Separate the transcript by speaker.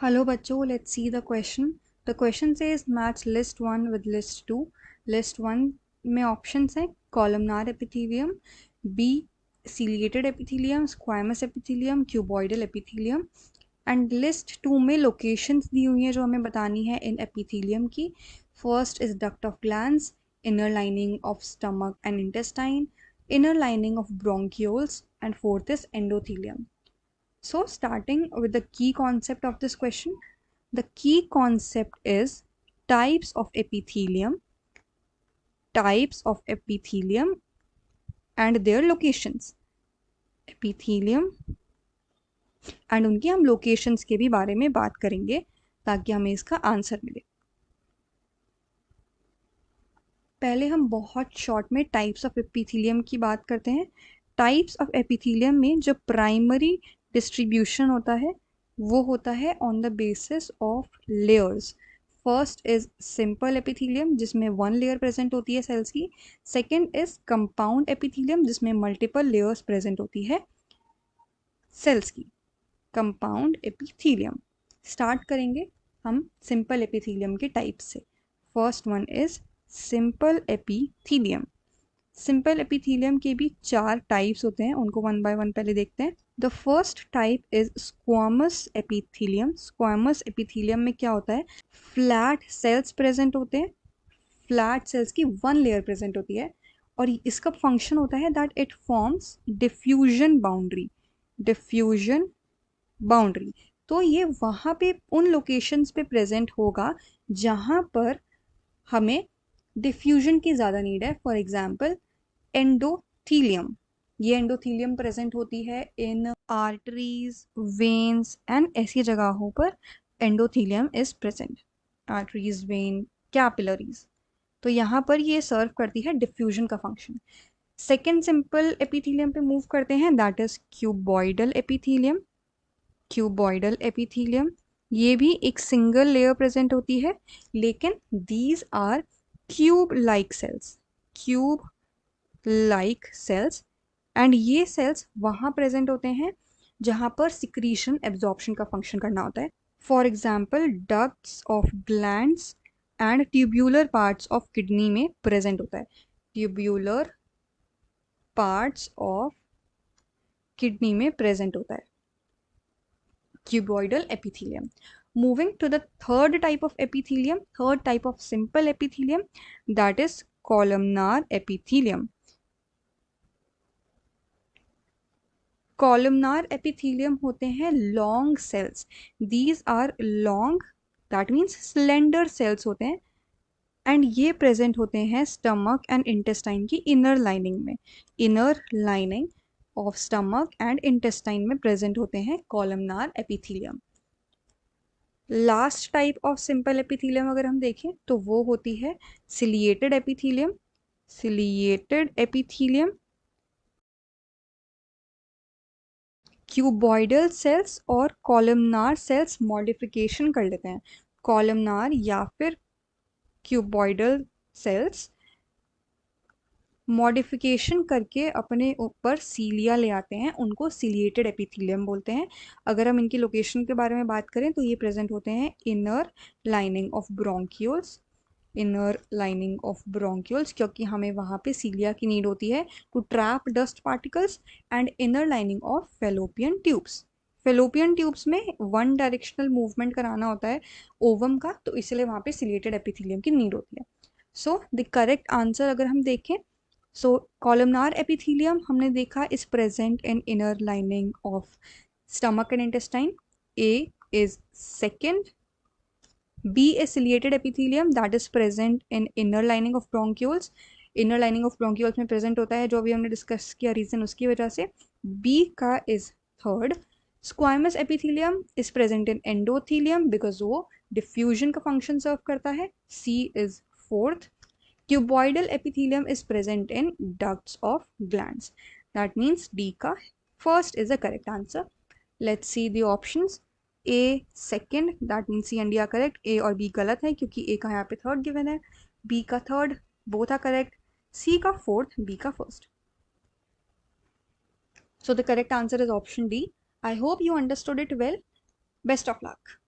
Speaker 1: Hello बच्चों, let's see the question. The question says match list 1 with list 2. List 1 में options हैं columnar epithelium, B ciliated epithelium, squamous epithelium, cuboidal epithelium. And list 2 में locations दी हुई हैं जो हमें बतानी है इन एपिथेलियम की. First is duct of glands, inner lining of stomach and intestine, inner lining of bronchioles, and fourth is endothelium. So, starting with the key concept of this question, the key concept is types of epithelium and their locations. Epithelium and उनकी हम locations के भी बारे में बात करेंगे ताकि हमें इसका आंसर मिले. पहले हम बहुत शॉर्ट में टाइप्स ऑफ एपिथेलियम की बात करते हैं. टाइप्स ऑफ एपिथेलियम में जो प्राइमरी डिस्ट्रीब्यूशन होता है वो होता है on the basis of layers. First is simple epithelium जिसमें वन लेयर प्रेजेंट होती है सेल्स की. सेकेंड इज कंपाउंड एपिथेलियम जिसमें मल्टीपल लेयर्स प्रेजेंट होती है सेल्स की. Compound epithelium. स्टार्ट करेंगे हम सिंपल एपिथेलियम के टाइप से. First one is simple epithelium. Simple epithelium के भी 4 टाइप्स होते हैं, उनको वन बाय वन पहले देखते हैं. The first type is squamous epithelium. Squamous epithelium में क्या होता है, फ्लैट सेल्स प्रेजेंट होते हैं. फ्लैट सेल्स की वन लेयर प्रेजेंट होती है और इसका फंक्शन होता है that it forms diffusion boundary. तो ये वहाँ पे उन लोकेशंस पे प्रेजेंट होगा जहाँ पर हमें डिफ्यूजन की ज़्यादा नीड है. For example endothelium. ये एंडोथीलियम प्रेजेंट होती है इन आर्टरीज, वेन्स एंड ऐसी जगहों पर endothelium is present. Arteries, vein, capillaries. तो यहाँ पर ये सर्व करती है डिफ्यूजन का फंक्शन. सेकेंड सिंपल एपिथेलियम पे मूव करते हैं, that is cuboidal epithelium. Cuboidal epithelium ये भी एक सिंगल लेयर प्रेजेंट होती है लेकिन these are cube like cells and ये सेल्स वहाँ प्रेजेंट होते हैं जहाँ पर सिक्रीशन एब्जॉर्प्शन का फंक्शन करना होता है. For example ducts of glands and tubular parts of kidney में प्रेजेंट होता है. ट्यूब्यूलर पार्ट्स ऑफ किडनी में प्रेजेंट होता है cuboidal epithelium. Moving to the third type of simple epithelium, that is columnar epithelium. Columnar epithelium होते हैं long cells. These are long, that means slender cells होते हैं and ये present होते हैं स्टमक एंड इंटेस्टाइन की inner lining of stomach and intestine में present होते हैं columnar epithelium. Last type of simple epithelium अगर हम देखें तो वो होती है सिलिएटेड एपिथेलियम. क्यूबॉइडल सेल्स और कॉलमनार सेल्स मॉडिफिकेशन कर लेते हैं. कॉलमनार या फिर क्यूबॉइडल सेल्स मॉडिफिकेशन करके अपने ऊपर सीलिया ले आते हैं, उनको सिलिएटेड एपिथेलियम बोलते हैं. अगर हम इनकी लोकेशन के बारे में बात करें तो ये प्रेजेंट होते हैं इनर लाइनिंग ऑफ ब्रोंक्यूल्स क्योंकि हमें वहाँ पे सीलिया की नीड होती है to trap dust particles. And inner lining of fallopian tubes में वन डायरेक्शनल मूवमेंट कराना होता है ओवम का, तो इसलिए वहाँ पे सिलिएटेड एपिथेलियम की नीड होती है. सो द करेक्ट आंसर अगर हम देखें, सो कॉलमनार एपिथेलियम हमने देखा is present in inner lining of stomach and intestine. A is second. B is ciliated epithelium that is present in inner lining of bronchioles. Inner lining of bronchioles में present होता है जो अभी हमने discuss किया reason उसकी वजह से. B का is third. Squamous epithelium is present in endothelium because वो डिफ्यूजन का फंक्शन सर्व करता है. C is fourth. Cuboidal epithelium is present in ducts of glands. That means D का first is the correct answer. Let's see the options. A second, that means C and D are correct. A और B गलत है क्योंकि A का यहाँ पे third given है, B का third, both are correct. C का fourth, B का first. So the correct answer is option D. I hope you understood it well. Best of luck.